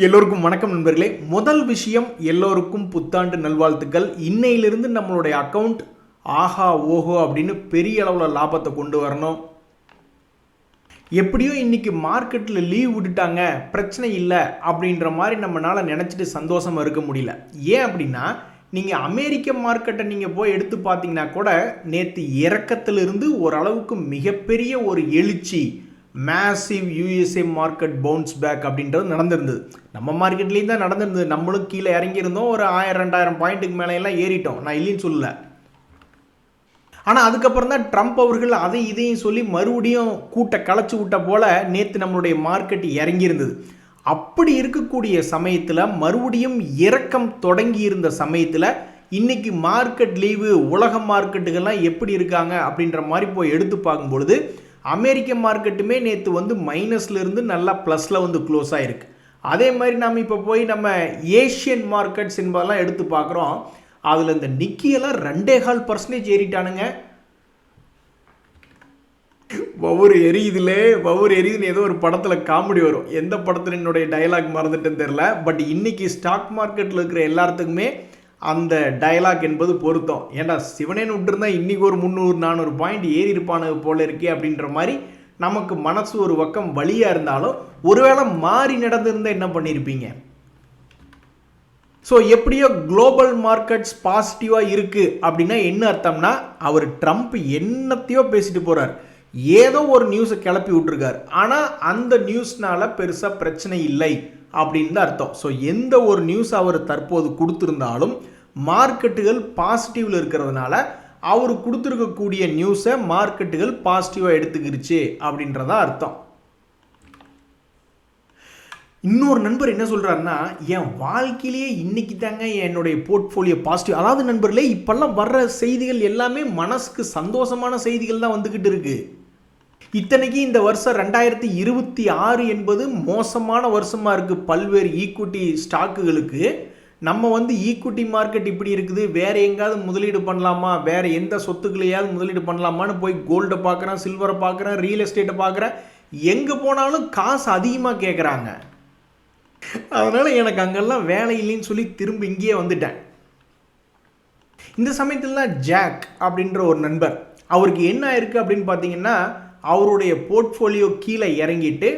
எல்லோருக்கும் வணக்கம் நண்பர்களே. முதல் விஷயம், எல்லோருக்கும் புத்தாண்டு நல்வாழ்த்துக்கள். இன்னையிலிருந்து நம்மளுடைய அக்கௌண்ட் ஆஹா ஓஹோ அப்படின்னு பெரிய அளவில் லாபத்தை கொண்டு வரணும். எப்படியோ இன்னைக்கு மார்க்கெட்டில் லீவ் விட்டுட்டாங்க, பிரச்சனை இல்லை அப்படின்ற மாதிரி நம்மளால் நினச்சிட்டு சந்தோஷமாக இருக்க முடியல. ஏன் அப்படின்னா, நீங்கள் அமெரிக்க மார்க்கெட்டை நீங்கள் போய் எடுத்து பார்த்தீங்கன்னா கூட நேற்று இறக்கத்திலிருந்து ஓரளவுக்கு மிகப்பெரிய ஒரு எழுச்சி, massive USA market bounce back அப்படின்றது நடந்திருந்தது. நம்ம மார்க்கெட்லேயும் தான் நடந்திருந்தது. நம்மளும் கீழே இறங்கியிருந்தோம், ஒரு 1000-2000 பாயிண்ட்டுக்கு மேலே எல்லாம் ஏறிட்டோம், நான் இல்லைன்னு சொல்லலை. ஆனால் அதுக்கப்புறம் தான் ட்ரம்ப் அவர்கள் அதை இதையும் சொல்லி மறுபடியும் கூட்ட களைச்சி விட்ட போல் நேற்று நம்மளுடைய மார்க்கெட் இறங்கியிருந்தது. அப்படி இருக்கக்கூடிய சமயத்தில் மறுபடியும் இறக்கம் தொடங்கி இருந்த சமயத்தில் இன்னைக்கு மார்க்கெட் லீவு, உலக மார்க்கெட்டுகள்லாம் எப்படி இருக்காங்க அப்படின்ற மாதிரி போய் எடுத்து பார்க்கும்பொழுது அமெரிக்க மார்க்கெட்டுமே நேற்று வந்து மைனஸ்லேருந்து நல்லா ப்ளஸில் வந்து க்ளோஸ் ஆகிருக்கு. அதே மாதிரி நம்ம இப்போ போய் நம்ம ஏஷியன் மார்க்கெட்ஸ் என்பதெல்லாம் எடுத்து பார்க்குறோம். அதில் இந்த நிக்கியெல்லாம் 2.25% ஏறிட்டானுங்க. ஒவ்வொரு எரியுதுன்னு ஏதோ ஒரு படத்தில் காமெடி வரும். எந்த படத்தில் என்னுடைய டைலாக் மறந்துட்டேன்னு தெரில. பட் இன்னைக்கு ஸ்டாக் மார்க்கெட்டில் இருக்கிற எல்லாத்துக்குமே அந்த டயலாக் என்பது பொருத்தம். ஏன்டா சிவனேன்னு விட்டுருந்தா இன்றைக்கி ஒரு 300-400 பாயிண்ட் ஏறி இருப்பானு போல இருக்கே அப்படின்ற மாதிரி நமக்கு மனசு ஒரு பக்கம் வலியாக இருந்தாலும், ஒருவேளை மாறி நடந்திருந்தால் என்ன பண்ணியிருப்பீங்க? ஸோ எப்படியோ குளோபல் மார்க்கெட்ஸ் பாசிட்டிவாக இருக்குது அப்படின்னா என்ன அர்த்தம்னா, அவர் ட்ரம்ப் என்னத்தையோ பேசிட்டு போகிறார், ஏதோ ஒரு நியூஸை கிளப்பி விட்டுருக்கார். ஆனால் அந்த நியூஸ்னால பெருசாக பிரச்சனை இல்லை அப்படின்னு தான் அர்த்தம். ஸோ எந்த ஒரு நியூஸ் அவர் தற்போது கொடுத்துருந்தாலும் மார்க்கெட்டுகள் பாசிட்டிவில் இருக்கிறதுனால அவர் கொடுத்துருக்கக்கூடிய நியூஸை மார்க்கெட்டுகள் பாசிட்டிவாக எடுத்துக்கிருச்சு அப்படின்றதான் அர்த்தம். இன்னொரு நண்பர் என்ன சொல்கிறாருன்னா, என் வாழ்க்கையிலேயே இன்னைக்கு தாங்க என்னுடைய போர்ட்ஃபோலியோ பாசிட்டிவ். அதாவது நண்பர்களே, இப்போல்லாம் வர்ற செய்திகள் எல்லாமே மனசுக்கு சந்தோஷமான செய்திகள் தான் வந்துக்கிட்டு இருக்கு. இத்தனைக்கு இந்த வருஷம் 2026 என்பது மோசமான வருஷமாக இருக்குது பல்வேறு ஈக்விட்டி ஸ்டாக்குகளுக்கு. நம்ம வந்து ஈக்விட்டி மார்க்கெட் இப்படி இருக்குது, வேறு எங்கேயாவது முதலீடு பண்ணலாமா, வேறு எந்த சொத்துக்களையாவது முதலீடு பண்ணலாமான்னு போய் கோல்டை பார்க்குறேன், சில்வரை பார்க்குறேன், ரியல் எஸ்டேட்டை பார்க்குறேன். எங்கே போனாலும் காசு அதிகமாக கேட்குறாங்க. அதனால் எனக்கு அங்கெல்லாம் வேலை இல்லைன்னு சொல்லி திரும்ப இங்கேயே வந்துட்டேன். இந்த சமயத்தில் தான் ஜாக் அப்படின்ற ஒரு நண்பர், அவருக்கு என்ன ஆயிருக்கு அப்படின்னு பார்த்தீங்கன்னா, அவருடைய போர்ட்ஃபோலியோ கீழே இறங்கிட்டு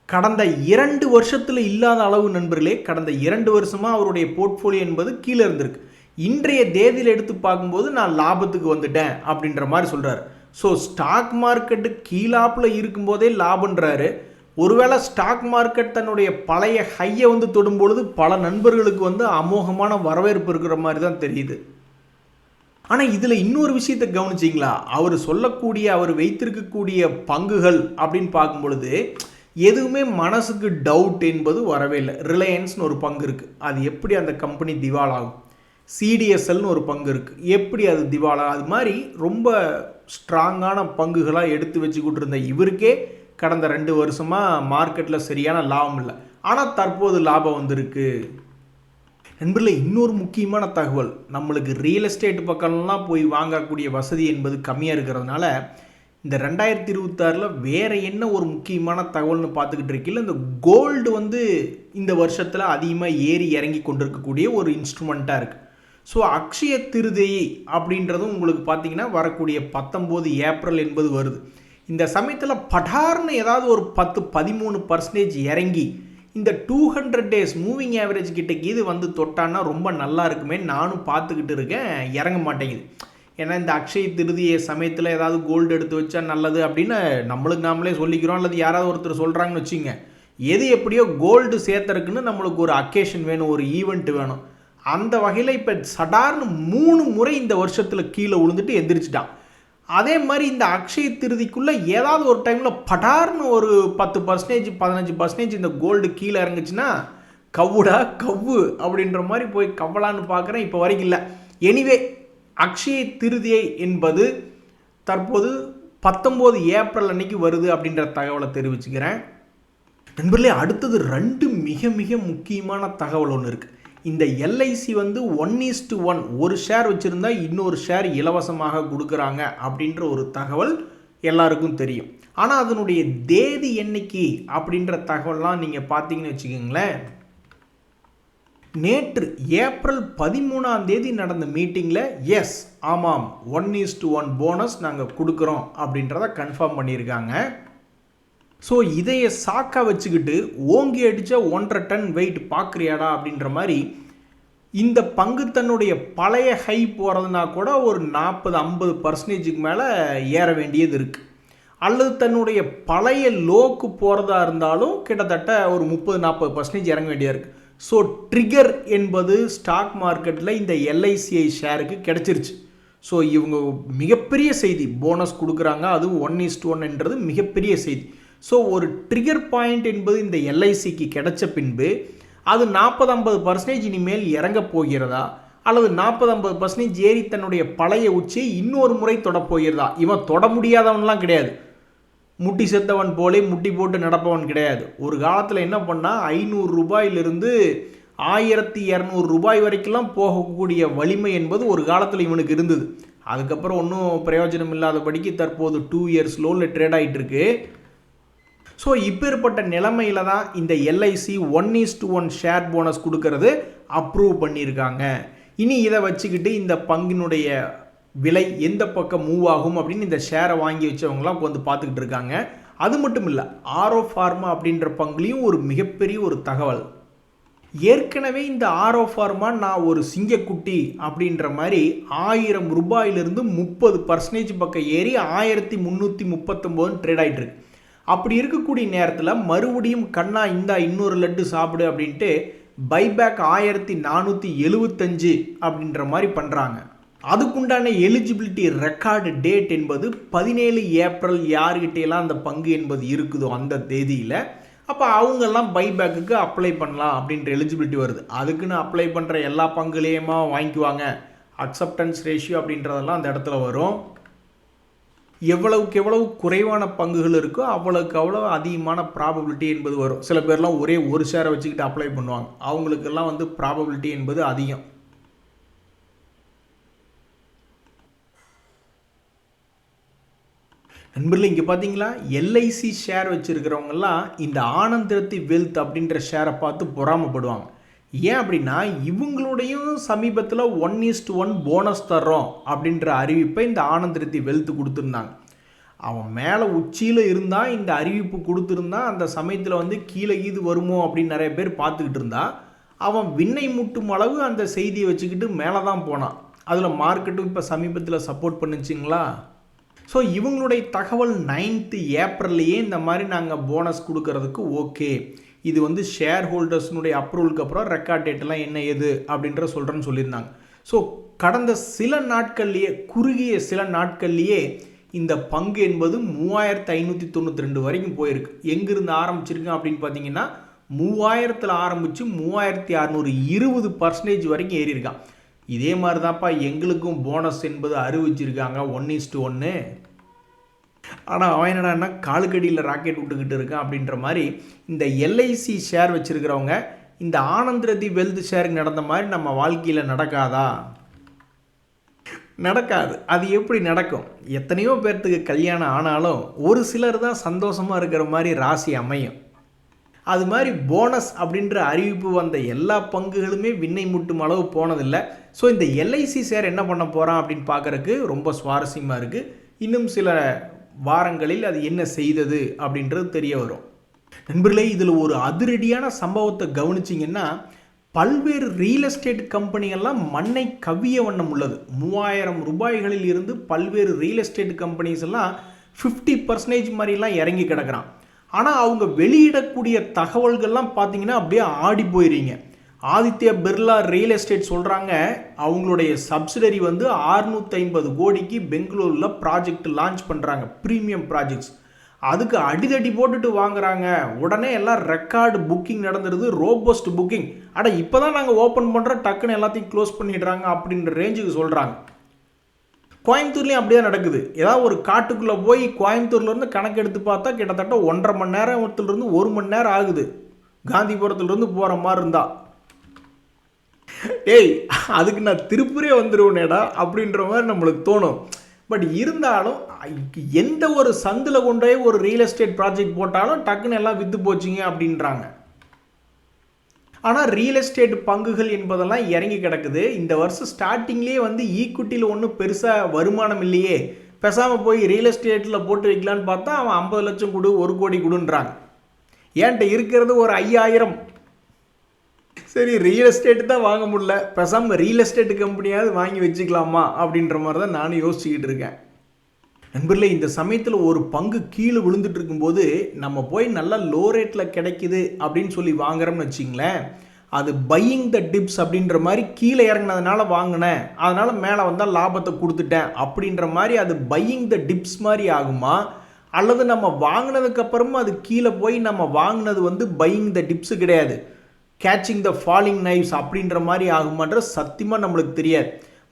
கடந்த 2 வருஷத்தில் இல்லாத அளவு நண்பர்களே, கடந்த 2 வருஷமாக அவருடைய போர்ட்ஃபோலியோ என்பது கீழே இருந்திருக்கு. இன்றைய தேதியில் எடுத்து பார்க்கும்போது நான் லாபத்துக்கு வந்துட்டேன் அப்படின்ற மாதிரி சொல்கிறார். ஸோ ஸ்டாக் மார்க்கெட்டு கீழாப்பில் இருக்கும்போதே லாபன்றாரு. ஒருவேளை ஸ்டாக் மார்க்கெட் தன்னுடைய பழைய ஹையை வந்து தொடும்பொழுது பல நண்பர்களுக்கு வந்து அமோகமான வரவேற்பு இருக்கிற மாதிரி தான் தெரியுது. ஆனால் இதில் இன்னொரு விஷயத்தை கவனிச்சிங்களா, அவர் வைத்திருக்கக்கூடிய பங்குகள் அப்படின்னு பார்க்கும் பொழுது எதுவுமே மனசுக்கு டவுட் என்பது வரவே இல்லை. ரிலையன்ஸ்னு ஒரு பங்கு இருக்குது, அது எப்படி அந்த கம்பெனி திவாலாகும்? சிடிஎஸ்எல்னு ஒரு பங்கு இருக்குது, எப்படி அது திவாலாகும்? அது மாதிரி ரொம்ப ஸ்ட்ராங்கான பங்குகளாக எடுத்து வச்சுக்கிட்டு இருந்த இவருக்கே கடந்த 2 வருஷமாக மார்க்கெட்டில் சரியான லாபம் இல்லை. ஆனால் தற்போது லாபம் வந்திருக்கு. நண்பர்களே, இன்னொரு முக்கியமான தகவல், நம்மளுக்கு ரியல் எஸ்டேட் பக்கம்லாம் போய் வாங்கக்கூடிய வசதி என்பது கம்மியாக இருக்கிறதுனால இந்த 2026 வேறு என்ன ஒரு முக்கியமான தகவல்னு பார்த்துக்கிட்டு இருக்கீங்களா, இந்த கோல்டு வந்து இந்த வருஷத்தில் அதிகமாக ஏறி இறங்கி கொண்டிருக்கக்கூடிய ஒரு இன்ஸ்ட்ருமெண்ட்டாக இருக்குது. ஸோ அக்ஷய திருதியை அப்படின்றதும் உங்களுக்கு பார்த்தீங்கன்னா வரக்கூடிய 19 ஏப்ரல் என்பது வருது. இந்த சமயத்தில் படார்னு ஏதாவது ஒரு 10-13% இறங்கி இந்த 200 days மூவிங் ஆவரேஜ் கிட்டக்கு இது வந்து தொட்டான்னா ரொம்ப நல்லா இருக்குமே, நானும் பார்த்துக்கிட்டு இருக்கேன், இறங்க மாட்டேங்குது. ஏன்னா இந்த அக்ஷய திருதிய சமயத்தில் ஏதாவது கோல்டு எடுத்து வச்சா நல்லது அப்படின்னு நம்மளுக்கு நாமளே சொல்லிக்கிறோம், அல்லது யாராவது ஒருத்தர் சொல்கிறாங்கன்னு வச்சுங்க. எது எப்படியோ கோல்டு சேர்த்துறதுக்குன்னு நம்மளுக்கு ஒரு அக்கேஷன் வேணும், ஒரு ஈவெண்ட் வேணும். அந்த வகையில் இப்போ சடார்னு 3 முறை இந்த வருஷத்தில் கீழே விழுந்துட்டு எந்திரிச்சிட்டான். அதே மாதிரி இந்த அக்ஷய திருதிக்குள்ளே ஏதாவது ஒரு டைமில் படார்னு ஒரு 10%-15% இந்த கோல்டு கீழே இறங்குச்சுன்னா கவ்வுடா கவ்வு அப்படின்ற மாதிரி போய் கவ்வலான்னு பார்க்குறேன். இப்போ வரைக்கும் இல்லை. எனிவே, அக்ஷய திருதியை என்பது தற்போது 19 ஏப்ரல் அன்னைக்கு வருது அப்படின்ற தகவலை தெரிவிச்சுக்கிறேன். நண்பர்களே, அடுத்தது 2 மிக மிக முக்கியமான தகவல் ஒன்று இருக்குது. இந்த எல்ஐசி வந்து 1:1 ஒரு ஷேர் வச்சுருந்தா இன்னொரு ஷேர் இலவசமாக கொடுக்குறாங்க அப்படின்ற ஒரு தகவல் எல்லாருக்கும் தெரியும். ஆனால் அதனுடைய தேதி என்னைக்கு அப்படின்ற தகவல்லாம் நீங்கள் பார்த்தீங்கன்னு வச்சுக்கோங்களேன், நேற்று ஏப்ரல் 13 நடந்த மீட்டிங்கில் எஸ் ஆமாம் 1:1 போனஸ் நாங்கள் கொடுக்குறோம் அப்படின்றத கன்ஃபார்ம் பண்ணியிருக்காங்க. ஸோ இதைய சாக்கா வச்சுக்கிட்டு ஓங்கி அடித்த 1.5 டன் வெயிட் பார்க்குறியாடா அப்படின்ற மாதிரி இந்த பங்கு தன்னுடைய பழைய ஹை போகிறதுனா கூட ஒரு 40-50% மேலே ஏற வேண்டியது இருக்குது. அல்லது தன்னுடைய பழைய லோக்கு போகிறதா இருந்தாலும் கிட்டத்தட்ட ஒரு 30-40% இறங்க வேண்டியதாக இருக்குது. ஸோ ட்ரிகர் என்பது ஸ்டாக் மார்க்கெட்டில் இந்த LICI ஷேருக்கு கிடச்சிருச்சு. ஸோ இவங்க மிகப்பெரிய செய்தி, போனஸ் கொடுக்குறாங்க, அதுவும் 1:1 மிகப்பெரிய செய்தி. ஸோ ஒரு ட்ரிகர் பாயிண்ட் என்பது இந்த LICக்கு கிடைச்ச பின்பு அது 40-50% இனிமேல் இறங்க போகிறதா, அல்லது 40-50% ஏறி தன்னுடைய பழைய உச்சியை இன்னொரு முறை தொடப்போகிறதா? இவன் தொட முடியாதவன்லாம் கிடையாது, முட்டி செத்தவன் போலே முட்டி போட்டு நடப்பவன் கிடையாது. ஒரு காலத்தில் என்ன பண்ணால் 500 ரூபாயிலிருந்து 1200 ரூபாய் வரைக்கும்லாம் போகக்கூடிய வலிமை என்பது ஒரு காலத்தில் இவனுக்கு இருந்தது. அதுக்கப்புறம் ஒன்றும் பிரயோஜனம் இல்லாதபடிக்கு தற்போது 2 இயர்ஸ் லோவில் ட்ரேட் ஆகிட்டு இருக்கு. ஸோ இப்பேற்பட்ட நிலைமையில தான் இந்த LIC 1:1 ஷேர் போனஸ் கொடுக்கறது அப்ரூவ் பண்ணியிருக்காங்க. இனி இதை வச்சுக்கிட்டு இந்த பங்கினுடைய விலை எந்த பக்கம் மூவ் ஆகும் அப்படின்னு இந்த ஷேரை வாங்கி வச்சவங்களாம் வந்து பார்த்துக்கிட்டு இருக்காங்க. அது மட்டும் இல்லை, ஆரோ ஃபார்மா அப்படின்ற பங்குலையும் ஒரு மிகப்பெரிய ஒரு தகவல். ஏற்கனவே இந்த ஆரோ ஃபார்மா நான் ஒரு சிங்கக்குட்டி அப்படின்ற மாதிரி 1000 ரூபாயிலிருந்து 30% பக்கம் ஏறி 1339 ட்ரேட் ஆகிட்டு இருக்கு. அப்படி இருக்கக்கூடிய நேரத்தில் மறுபடியும் கண்ணா இந்தா இன்னொரு லட்டு சாப்பிடு அப்படின்ட்டு பைபேக் 1475 அப்படின்ற மாதிரி பண்ணுறாங்க. அதுக்குண்டான எலிஜிபிலிட்டி ரெக்கார்டு டேட் என்பது 17 ஏப்ரல். யார்கிட்டையெல்லாம் அந்த பங்கு என்பது இருக்குதோ அந்த தேதியில் அப்போ அவங்கெல்லாம் பைபேக்குக்கு அப்ளை பண்ணலாம் அப்படின்ற எலிஜிபிலிட்டி வருது. அதுக்குன்னு அப்ளை பண்ணுற எல்லா பங்குலேயுமா வாங்கிக்குவாங்க, அக்செப்டன்ஸ் ரேஷியோ அப்படின்றதெல்லாம் அந்த இடத்துல வரும். எவ்வளவுக்கு எவ்வளவு குறைவான பங்குகள் இருக்கோ அவ்வளவுக்கு அவ்வளோ அதிகமான ப்ராபபிலிட்டி என்பது வரும். சில பேர்லாம் ஒரே ஒரு ஷேரை வச்சுக்கிட்டு அப்ளை பண்ணுவாங்க, அவங்களுக்கெல்லாம் வந்து ப்ராபபிலிட்டி என்பது அதிகம். நண்பர்களே, இங்கே பார்த்தீங்களா, LIC ஷேர் வச்சுருக்கிறவங்கெல்லாம் இந்த ஆனந்த் ரத்தி வெல்த் அப்படின்ற ஷேரை பார்த்து பொறாமப்படுவாங்க. ஏன் அப்படின்னா இவங்களுடையும் சமீபத்தில் 1:1 போனஸ் தர்றோம் அப்படின்ற அறிவிப்பை இந்த ஆனந்த் ரத்தி வெல்த் கொடுத்துருந்தாங்க. அவன் மேலே உச்சியில் இருந்தால் இந்த அறிவிப்பு கொடுத்துருந்தா அந்த சமயத்தில் வந்து கீழே இது வருமோ அப்படின்னு நிறைய பேர் பார்த்துக்கிட்டு இருந்தா அவன் விண்ணை முட்டும் அளவு அந்த செய்தியை வச்சுக்கிட்டு மேலே தான் போனான். அதில் மார்க்கெட்டும் இப்போ சமீபத்தில் சப்போர்ட் பண்ணுச்சிங்களா. ஸோ இவங்களுடைய தகவல் 9th ஏப்ரல்லையே இந்த மாதிரி நாங்கள் போனஸ் கொடுக்கறதுக்கு ஓகே, இது வந்து ஷேர் ஹோல்டர்ஸ்னுடைய அப்ரூவலுக்கு அப்புறம் ரெக்கார்ட் டேட்டெல்லாம் என்ன ஏது அப்படின்ற சொல்கிறேன்னு சொல்லியிருந்தாங்க. ஸோ கடந்த சில நாட்கள்லேயே, குறுகிய சில நாட்கள்லேயே இந்த பங்கு என்பது 3592 வரைக்கும் போயிருக்கு. எங்கிருந்து ஆரம்பிச்சிருக்கு அப்படின்னு பார்த்தீங்கன்னா 3000 ஆரம்பித்து 3620% வரைக்கும் ஏறி இருக்கான். இதே மாதிரி தான்ப்பா எங்களுக்கும் போனஸ் என்பது அறிவிச்சிருக்காங்க 1:1. ஆனால் அவன் என்னடான்னா காலுக்கடியில் ராக்கெட் விட்டுக்கிட்டு இருக்கான் அப்படின்ற மாதிரி இந்த LIC ஷேர் வச்சுருக்கிறவங்க இந்த ஆனந்த் ரத்தி வெல்த் ஷேருக்கு நடந்த மாதிரி நம்ம வாழ்க்கையில் நடக்காதா? நடக்காது. அது எப்படி நடக்கும்? எத்தனையோ பேர்த்துக்கு கல்யாணம் ஆனாலும் ஒரு சிலர் தான் சந்தோஷமாக இருக்கிற மாதிரி ராசி அமையும். அது மாதிரி போனஸ் அப்படின்ற அறிவிப்பு வந்த எல்லா பங்குகளுமே விண்ணை முட்டும் அளவு போனதில்லை. ஸோ இந்த LIC ஷேர் என்ன பண்ண போகிறான் அப்படின்னு பார்க்குறக்கு ரொம்ப சுவாரஸ்யமாக இருக்குது. இன்னும் சில வாரங்களில் அது என்ன செய்தது அப்படின்றது தெரிய வரும். நண்பர்களே, இதில் ஒரு அதிரடியான சம்பவத்தை கவனிச்சிங்கன்னா பல்வேறு ரியல் எஸ்டேட் கம்பெனிகள்லாம் மண்ணை கவ்விய வண்ணம் உள்ளது. 3000 ரூபாய்களில் இருந்து பல்வேறு ரியல் எஸ்டேட் கம்பெனிஸ் எல்லாம் 50% மாதிரிலாம் இறங்கி கிடக்கிறான். ஆனால் அவங்க வெளியிடக்கூடிய தகவல்கள்லாம் பார்த்தீங்கன்னா அப்படியே ஆடி போயிடுறீங்க. ஆதித்யா பிர்லா ரியல் எஸ்டேட் சொல்கிறாங்க அவங்களுடைய சப்சிடரி வந்து 650 கோடிக்கு பெங்களூரில் ப்ராஜெக்ட் லான்ச் பண்ணுறாங்க, ப்ரீமியம் ப்ராஜெக்ட்ஸ். அதுக்கு அடிதடி போட்டுட்டு வாங்குறாங்க. உடனே எல்லாம் ரெக்கார்டு புக்கிங் நடந்துருது, ரோபோஸ்ட் புக்கிங். ஆனால் இப்போ தான் நாங்கள் ஓப்பன் பண்ணுறோம், டக்குன்னு எல்லாத்தையும் க்ளோஸ் பண்ணிடுறாங்க அப்படின்ற ரேஞ்சுக்கு சொல்கிறாங்க. கோயம்புத்தூர்லேயும் அப்படியே நடக்குது. ஏதாவது ஒரு காட்டுக்குள்ளே போய் கோயம்புத்தூர்லேருந்து கணக்கு எடுத்து பார்த்தா கிட்டத்தட்ட 1.5 மணி நேரத்துலேருந்து 1 மணி நேரம் ஆகுது காந்திபுரத்துலேருந்து போகிற மாதிரி இருந்தா. ஏய், அதுக்கு நான் திருப்பூரே வந்துடுவேனேடா அப்படின்ற மாதிரி நம்மளுக்கு தோணும். பட் இருந்தாலும் எந்த ஒரு சந்தில் கொண்டு போய் ஒரு ரியல் எஸ்டேட் ப்ராஜெக்ட் போட்டாலும் டக்குன்னு எல்லாம் விற்று போச்சுங்க அப்படின்றாங்க. ஆனால் ரியல் எஸ்டேட் பங்குகள் என்பதெல்லாம் இறங்கி கிடக்குது. இந்த வருஷம் ஸ்டார்டிங்லேயே வந்து ஈக்விட்டியில் ஒன்றும் பெருசாக வருமானம் இல்லையே, பேசாமல் போய் ரியல் எஸ்டேட்டில் போட்டு வைக்கலான்னு பார்த்தா அவன் 50 லட்சம் கொடு 1 கோடி கொடுன்றாங்க. ஏன்ட்ட இருக்கிறது ஒரு 5000. சரி, ரியல் எஸ்டேட்டு தான் வாங்க முடியல, பேசாமல் ரியல் எஸ்டேட் கம்பெனியாவது வாங்கி வச்சுக்கலாமா அப்படின்ற மாதிரி தான் நானும் யோசிச்சுக்கிட்டு இருக்கேன். நண்பர்களே, இந்த சமயத்தில் ஒரு பங்கு கீழே விழுந்துட்டு இருக்கும்போது நம்ம போய் நல்லா லோ ரேட்டில் கிடைக்குது அப்படின்னு சொல்லி வாங்குறோம்னு வச்சிங்களேன், அது பையிங் த டிப்ஸ் அப்படின்ற மாதிரி கீழே இறங்கினதுனால வாங்கினேன், அதனால் மேலே வந்தால் லாபத்தை கொடுத்துட்டேன் அப்படின்ற மாதிரி அது பையிங் த டிப்ஸ் மாதிரி ஆகுமா, அல்லது நம்ம வாங்கினதுக்கப்புறமா அது கீழே போய் நம்ம வாங்கினது வந்து பையிங் த டிப்ஸு கிடையாது, கேட்சிங் த ஃபாலிங் நைவ்ஸ் அப்படின்ற மாதிரி ஆகுமான்ற சத்தியமாக நம்மளுக்கு தெரியாது.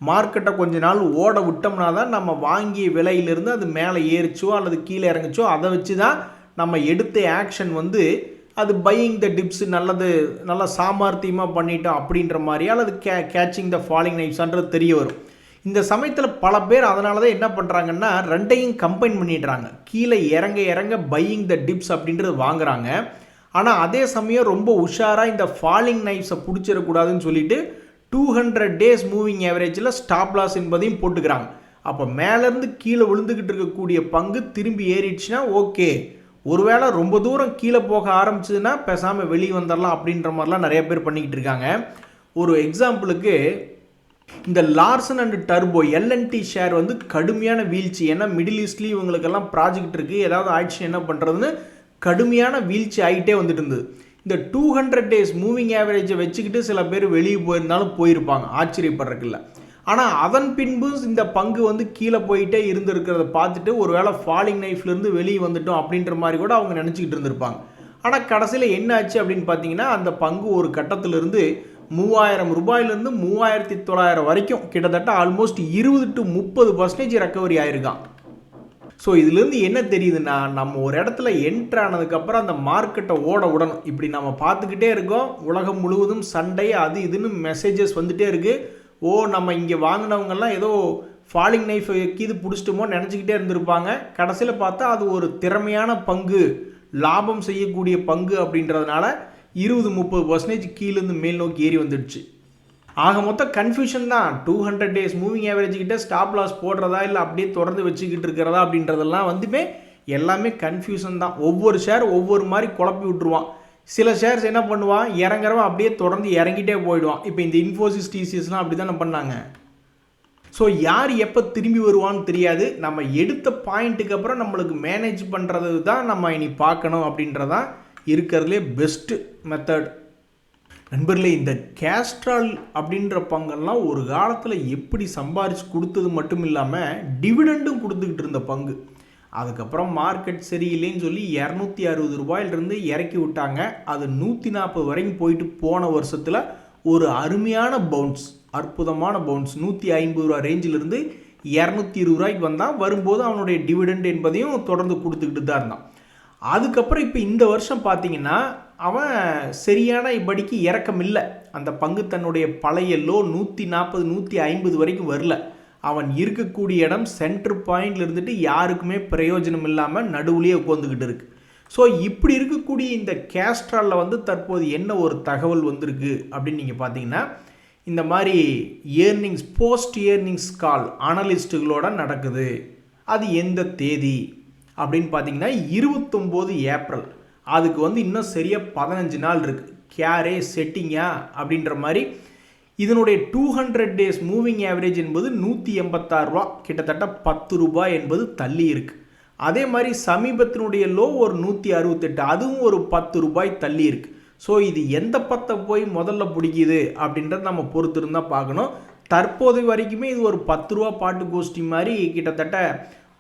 மார்க்கெட்டை கொஞ்ச நாள் ஓட விட்டோம்னா தான் நம்ம வாங்கிய விலையிலிருந்து அது மேலே ஏறிச்சோ அல்லது கீழே இறங்கிச்சோ அதை வச்சு தான் நம்ம எடுத்த ஆக்ஷன் வந்து அது பையிங் த டிப்ஸ் நல்லது, நல்லா சாமர்த்தியமாக பண்ணிட்டோம் அப்படின்ற மாதிரியா அல்லது கேட்சிங் த ஃபாலிங் நைவ்ஸான்றது தெரிய வரும். இந்த சமயத்தில் பல பேர் அதனால தான் என்ன பண்ணுறாங்கன்னா ரெண்டையும் கம்பைன் பண்ணிடுறாங்க. கீழே இறங்க இறங்க பையிங் த டிப்ஸ் அப்படின்றது வாங்குறாங்க. ஆனால் அதே சமயம் ரொம்ப உஷாராக இந்த ஃபாலிங் நைவ்ஸை பிடிச்சிடக்கூடாதுன்னு சொல்லிட்டு 200 days மூவிங் ஆவரேஜில் ஸ்டாப் லாஸ் என்பதையும் போட்டுக்கிறாங்க. அப்போ மேலேருந்து கீழே விழுந்துக்கிட்டு இருக்கக்கூடிய பங்கு திரும்பி ஏறிடுச்சுன்னா ஓகே, ஒருவேளை ரொம்ப தூரம் கீழே போக ஆரம்பிச்சதுன்னா பேசாமல் வெளியே வந்துடலாம் அப்படின்ற மாதிரிலாம் நிறைய பேர் பண்ணிக்கிட்டு இருக்காங்க. ஒரு எக்ஸாம்பிளுக்கு இந்த Larson and turbo LNT share வந்து கடுமையான வீழ்ச்சி. ஏன்னா மிடில் ஈஸ்ட்லேயும் இவங்களுக்கெல்லாம் ப்ராஜெக்ட் இருக்குது, ஏதாவது ஆயிடுச்சு என்ன பண்ணுறதுன்னு கடுமையான வீழ்ச்சி ஆகிட்டே வந்துட்டு இருந்தது. இந்த 200 days மூவிங் ஆவரேஜை வச்சுக்கிட்டு சில பேர் வெளியே போயிருந்தாலும் போயிருப்பாங்க, ஆச்சரியப்படுறதுக்கில்ல. ஆனால் அதன் பின்பு இந்த பங்கு வந்து கீழே போயிட்டே இருந்திருக்கிறத பார்த்துட்டு ஒரு வேளை ஃபாலிங் நைஃப்லேருந்து வெளியே வந்துட்டோம் அப்படின்ற மாதிரி கூட அவங்க நினச்சிக்கிட்டு இருந்திருப்பாங்க. ஆனால் கடைசியில் என்ன ஆச்சு அப்படின்னு பார்த்தீங்கன்னா அந்த பங்கு ஒரு கட்டத்திலிருந்து 3000 ரூபாயிலிருந்து 3900 வரைக்கும் கிட்டத்தட்ட ஆல்மோஸ்ட் 20 to 30% ரெக்கவரி ஆயிருக்கான். ஸோ இதுலேருந்து என்ன தெரியுதுன்னா நம்ம ஒரு இடத்துல என்ட்ரு ஆனதுக்கப்புறம் அந்த மார்க்கெட்டை ஓட விடணும். இப்படி நம்ம பார்த்துக்கிட்டே இருக்கோம், உலகம் முழுவதும் சண்டை அது இதுன்னு மெசேஜஸ் வந்துகிட்டே இருக்குது. ஓ, நம்ம இங்கே வாங்கினவங்கெல்லாம் ஏதோ ஃபாலிங் நைஃப் கீது பிடிச்சிட்டோமோ நினச்சிக்கிட்டே இருந்திருப்பாங்க. கடைசியில் பார்த்தா அது ஒரு திறமையான பங்கு, லாபம் செய்யக்கூடிய பங்கு அப்படின்றதுனால 20-30% கீழேருந்து மேல் நோக்கி ஏறி வந்துடுச்சு. ஆக மொத்தம் கன்ஃபியூஷன் தான். 200 days மூவிங் ஆவரேஜ் கிட்ட ஸ்டாப் லாஸ் போடுறதா இல்லை அப்படியே தொடர்ந்து வச்சுக்கிட்டு இருக்கிறதா அப்படின்றதெல்லாம் வந்துமே எல்லாமே கன்ஃபியூஷன் தான். ஒவ்வொரு ஷேர் ஒவ்வொரு மாதிரி குழப்பி விட்டுருவான். சில ஷேர்ஸ் என்ன பண்ணுவான், இறங்குறவன் அப்படியே தொடர்ந்து இறங்கிட்டே போயிடுவான். இப்போ இந்த இன்ஃபோசிஸ் டிசிஎஸ்லாம் அப்படி தானே பண்ணாங்க. ஸோ யார் எப்போ திரும்பி வருவான்னு தெரியாது. நம்ம எடுத்த பாயிண்ட்டுக்கு அப்புறம் நம்மளுக்கு மேனேஜ் பண்ணுறது தான் நம்ம இனி பார்க்கணும் அப்படின்றதான் இருக்கிறதுலே பெஸ்ட்டு மெத்தட். நண்பர்களே, இந்த கேஸ்ட்ரால் அப்படின்ற பங்கெல்லாம் ஒரு காலத்தில் எப்படி சம்பாரித்து கொடுத்தது மட்டும் இல்லாமல் டிவிடெண்டும் கொடுத்துக்கிட்டு இருந்த பங்கு. அதுக்கப்புறம் மார்க்கெட் சரியில்லைன்னு சொல்லி 260 ரூபாயிலிருந்து இறக்கி விட்டாங்க. அது 140 வரைக்கும் போயிட்டு போன வருஷத்தில் ஒரு அருமையான பவுன்ஸ், அற்புதமான பவுன்ஸ் 150 ரூபா ரேஞ்சிலிருந்து 220 ரூபாய்க்கு வந்தான். வரும்போது அவனுடைய டிவிடெண்ட் என்பதையும் தொடர்ந்து கொடுத்துக்கிட்டு தான் இருந்தான். அதுக்கப்புறம் இப்போ இந்த வருஷம் பார்த்தீங்கன்னா அவன் சரியான இப்படிக்கு இறக்கம் இல்லை. அந்த பங்கு தன்னுடைய பழைய லோ 140-150 வரைக்கும் வரல. அவன் இருக்கக்கூடிய இடம் சென்டர் பாயிண்டில் இருந்துட்டு யாருக்குமே பிரயோஜனம் இல்லாமல் நடுவுலேயே உட்காந்துக்கிட்டு இருக்கு. ஸோ இப்படி இருக்கக்கூடிய இந்த கேஸ்ட்ராலில் வந்து தற்போது என்ன ஒரு தகவல் வந்திருக்கு அப்படின்னு நீங்கள் பார்த்தீங்கன்னா, இந்த மாதிரி ஏர்னிங்ஸ் போஸ்ட் ஏர்னிங்ஸ் கால் அனலிஸ்ட்டுகளோட நடக்குது. அது எந்த தேதி அப்படின்னு பார்த்தீங்கன்னா 29 ஏப்ரல். அதுக்கு வந்து இன்னும் சரியாக 15 நாள் இருக்குது. கேரே செட்டிங்கா அப்படின்ற மாதிரி இதனுடைய 200 days மூவிங் ஆவரேஜ் என்பது 186 ரூபா, கிட்டத்தட்ட 10 ரூபாய் என்பது தள்ளி இருக்குது. அதே மாதிரி சமீபத்தினுடைய லோ ஒரு 168, அதுவும் ஒரு 10 ரூபாய் தள்ளி இருக்குது. ஸோ இது எந்த பத்தை போய் முதல்ல பிடிக்குது அப்படின்றத நம்ம பொறுத்து இருந்தால் பார்க்கணும். தற்போது வரைக்குமே இது ஒரு 10 ரூபா பாட்டு கோஷ்டி மாதிரி கிட்டத்தட்ட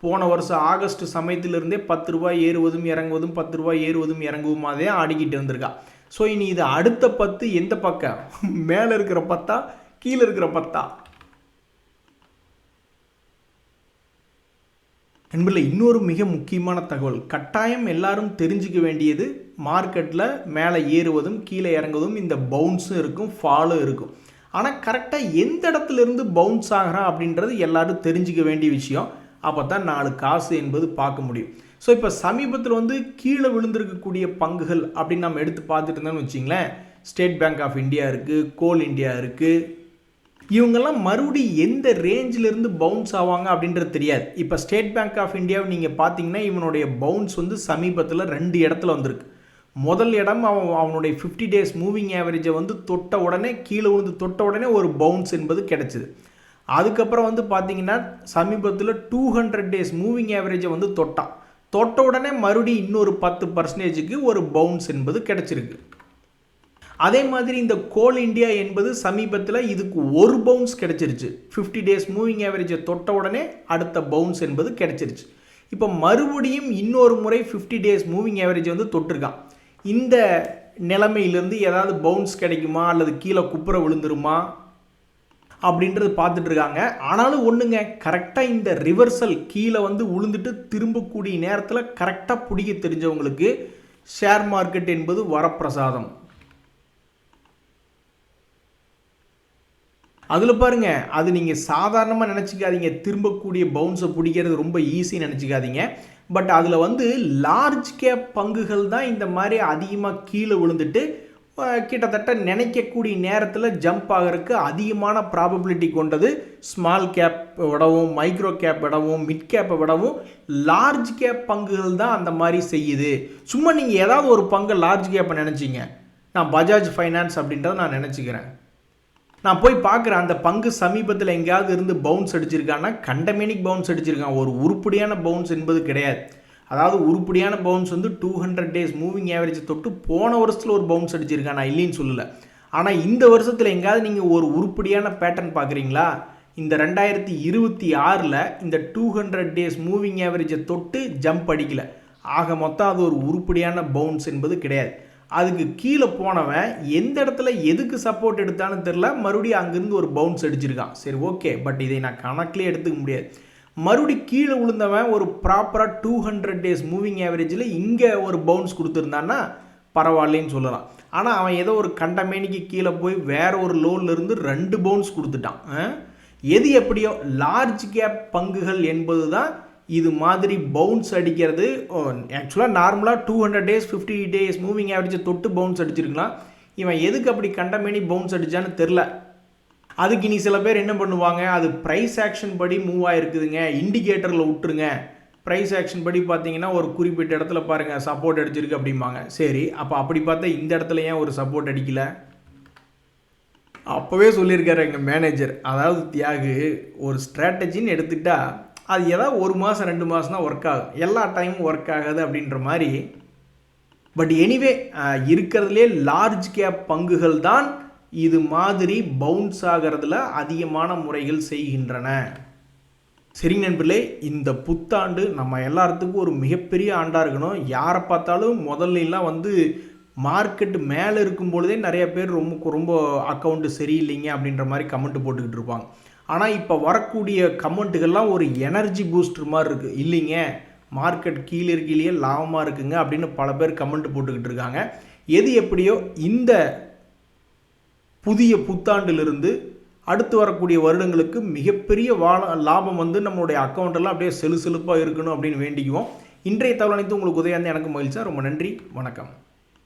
போன வருஷம் ஆகஸ்ட் சமயத்திலிருந்தே 10 ரூபாய் ஏறுவதும் இறங்குவதும் 10 ரூபாய் ஏறுவதும் இறங்குவதுமாதே ஆடிக்கிட்டு இருந்திருக்கா. ஸோ இனி இது அடுத்த 10 எந்த பக்கம், மேலே இருக்கிற 10 கீழே இருக்கிற 10? என்பதில் இன்னொரு மிக முக்கியமான தகவல் கட்டாயம் எல்லாரும் தெரிஞ்சுக்க வேண்டியது, மார்க்கெட்டில் மேலே ஏறுவதும் கீழே இறங்குவதும் இந்த பவுன்ஸும் இருக்கும், ஃபாலும் இருக்கும். ஆனால் கரெக்டாக எந்த இடத்துல இருந்து பவுன்ஸ் ஆகிறான் அப்படின்றது எல்லாரும் தெரிஞ்சுக்க வேண்டிய விஷயம். அப்போ தான் 4 காசு என்பது பார்க்க முடியும். ஸோ இப்போ சமீபத்தில் வந்து கீழே விழுந்திருக்கக்கூடிய பங்குகள் அப்படின்னு நம்ம எடுத்து பார்த்துட்டு இருந்தோம்னு வச்சிங்களேன், ஸ்டேட் பேங்க் ஆஃப் இந்தியா இருக்குது, கோல் இந்தியா இருக்குது. இவங்கெல்லாம் மறுபடியும் எந்த ரேஞ்சிலிருந்து பவுன்ஸ் ஆவாங்க அப்படின்றது தெரியாது. இப்போ ஸ்டேட் பேங்க் ஆஃப் இந்தியாவை நீங்கள் பார்த்தீங்கன்னா இவனுடைய பவுன்ஸ் வந்து சமீபத்தில் 2 இடத்துல வந்திருக்கு. முதல் இடம் அவனுடைய 50 டேஸ் மூவிங் ஆவரேஜை வந்து தொட்ட உடனே கீழே விழுந்து தொட்ட உடனே ஒரு பவுன்ஸ் என்பது கிடைச்சிது. அதுக்கப்புறம் வந்து பார்த்தீங்கன்னா சமீபத்தில் 200 டேஸ் மூவிங் ஆவரேஜை வந்து தொட்ட உடனே மறுபடியும் இன்னொரு 10% ஒரு பவுன்ஸ் என்பது கிடைச்சிருக்கு. அதே மாதிரி இந்த கோல் இந்தியா என்பது சமீபத்தில் இதுக்கு ஒரு பவுன்ஸ் கிடைச்சிருச்சு. 50 டேஸ் மூவிங் ஆவரேஜை தொட்ட உடனே அடுத்த பவுன்ஸ் என்பது கிடைச்சிருச்சு. இப்போ மறுபடியும் இன்னொரு முறை 50 டேஸ் மூவிங் ஆவரேஜ் வந்து தொட்டிருக்கான். இந்த நிலைமையிலேருந்து ஏதாவது பவுன்ஸ் கிடைக்குமா அல்லது கீழே குப்புற விழுந்துருமா அப்படின்றது பார்த்துட்டு இருக்காங்க. ஆனாலும் ஒன்றுங்க, கரெக்டாக இந்த ரிவர்சல் கீழே வந்து விழுந்துட்டு திரும்பக்கூடிய நேரத்தில் கரெக்டாக பிடிக்க தெரிஞ்சவங்களுக்கு ஷேர் மார்க்கெட் என்பது வரப்பிரசாதம். அதில் பாருங்கள், அது நீங்கள் சாதாரணமாக நினச்சிக்காதீங்க. திரும்பக்கூடிய பவுன்ஸை பிடிக்கிறது ரொம்ப ஈஸின்னு நினச்சிக்காதீங்க. பட் அதில் வந்து லார்ஜ் கேப் பங்குகள் தான் இந்த மாதிரி அதிகமாக கீழே விழுந்துட்டு கிட்டத்தட்ட நினைக்கக்கூடிய நேரத்தில் ஜம்ப் ஆகிறதுக்கு அதிகமான ப்ராபபிலிட்டி கொண்டது ஸ்மால் கேப் விடவும், மைக்ரோ கேப் விடவும், மிட் கேப்பை விடவும் லார்ஜ் கேப் பங்குகள் தான் அந்த மாதிரி செய்யுது. சும்மா நீங்கள் ஏதாவது ஒரு பங்கு லார்ஜ் கேப்பை நினச்சிங்க, நான் பஜாஜ் ஃபைனான்ஸ் அப்படின்றத நான் நினச்சிக்கிறேன், நான் போய் பார்க்குறேன் அந்த பங்கு சமீபத்தில் எங்கேயாவது இருந்து பவுன்ஸ் அடிச்சிருக்கான்னா கண்டமேனிக் பவுன்ஸ் அடிச்சிருக்கான். ஒரு உருப்படியான பவுன்ஸ் என்பது கிடையாது. அதாவது உருப்படியான பவுன்ஸ் வந்து 200 டேஸ் மூவிங் ஆவரேஜ் தொட்டு போன வருஷத்தில் ஒரு பவுன்ஸ் அடிச்சிருக்கான், நான் இல்லைன்னு சொல்லலை. ஆனால் இந்த வருஷத்தில் எங்கேயாவது நீங்கள் ஒரு உருப்படியான பேட்டர்ன் பார்க்குறீங்களா? இந்த 2026 இந்த 200 டேஸ் மூவிங் ஆவரேஜை தொட்டு ஜம்ப் அடிக்கலை. ஆக மொத்தம் அது ஒரு உருப்படியான பவுன்ஸ் என்பது கிடையாது. அதுக்கு கீழே போனவன் எந்த இடத்துல எதுக்கு சப்போர்ட் எடுத்தான்னு தெரில, மறுபடியும் அங்கேருந்து ஒரு பவுன்ஸ் அடிச்சிருக்கான். சரி, ஓகே, பட் இதை நான் கணக்கிலே எடுத்துக்க முடியாது. மறுபடியும் கீழே விழுந்தவன் ஒரு ப்ராப்பராக 200 டேஸ் மூவிங் ஆவரேஜில் இங்கே ஒரு பவுன்ஸ் கொடுத்துருந்தான்னா பரவாயில்லைன்னு சொல்லலாம். ஆனால் அவன் ஏதோ ஒரு கண்டமேனிக்கு கீழே போய் வேற ஒரு லோன்லேருந்து 2 பவுன்ஸ் கொடுத்துட்டான். எது எப்படியோ லார்ஜ் கேப் பங்குகள் என்பது தான் இது மாதிரி பவுன்ஸ் அடிக்கிறது. ஆக்சுவலாக நார்மலாக 200 டேஸ் 50 டேஸ் மூவிங் ஆவரேஜை தொட்டு பவுன்ஸ் அடிச்சிருக்கலாம். இவன் எதுக்கு அப்படி கண்டமேனி பவுன்ஸ் அடித்தான்னு தெரில. அதுக்கு இனி சில பேர் என்ன பண்ணுவாங்க, அது ப்ரைஸ் ஆக்ஷன் படி மூவ் ஆகிருக்குதுங்க, இண்டிகேட்டரில் விட்டுருங்க, ப்ரைஸ் ஆக்ஷன் படி பார்த்தீங்கன்னா ஒரு குறிப்பிட்ட இடத்துல பாருங்கள் சப்போர்ட் அடிச்சிருக்கு அப்படிம்பாங்க. சரி, அப்போ அப்படி பார்த்தா இந்த இடத்துல ஏன் ஒரு சப்போர்ட் அடிக்கலை? அப்போவே சொல்லியிருக்காரு எங்கள் மேனேஜர், அதாவது தியாகு, ஒரு ஸ்ட்ராட்டஜின்னு எடுத்துக்கிட்டா அது ஏதாவது 1 மாதம் 2 மாதம் தான் ஒர்க் ஆகும், எல்லா டைமும் ஒர்க் ஆகாது அப்படின்ற மாதிரி. பட் எனிவே இருக்கிறதுலே லார்ஜ் கேப் பங்குகள் தான் இது மாதிரி பவுன்ஸ் ஆகிறதுல அதிகமான முறைகள் செய்கின்றன. சரி நண்பர்களே, இந்த புத்தாண்டு நம்ம எல்லாத்துக்கும் ஒரு மிகப்பெரிய ஆண்டாக இருக்கணும். யாரை பார்த்தாலும் முதல்லாம் வந்து மார்க்கெட்டு மேலே இருக்கும் பொழுதே நிறைய பேர் ரொம்ப அக்கௌண்ட்டு சரியில்லைங்க அப்படின்ற மாதிரி கமெண்ட் போட்டுக்கிட்டு இருப்பாங்க. ஆனால் இப்போ வரக்கூடிய கமெண்ட்டுகள்லாம் ஒரு எனர்ஜி பூஸ்டர் மாதிரி இருக்குது. இல்லைங்க, மார்க்கெட் கீழே இருக்கையிலேயே லாபமாக இருக்குங்க அப்படின்னு பல பேர் கமெண்ட் போட்டுக்கிட்டு இருக்காங்க. எது எப்படியோ இந்த புதிய புத்தாண்டிலிருந்து அடுத்து வரக்கூடிய வருடங்களுக்கு மிகப்பெரிய லாபம் வந்து நம்மளுடைய அக்கௌண்ட்டெல்லாம் அப்படியே செலுப்பாக இருக்கணும் அப்படின்னு வேண்டிக்குவோம். இன்றைய தகவல் அனைத்து உங்களுக்கு உதவியாக இருந்தால் எனக்கு மகிழ்ச்சியாக. ரொம்ப நன்றி, வணக்கம்.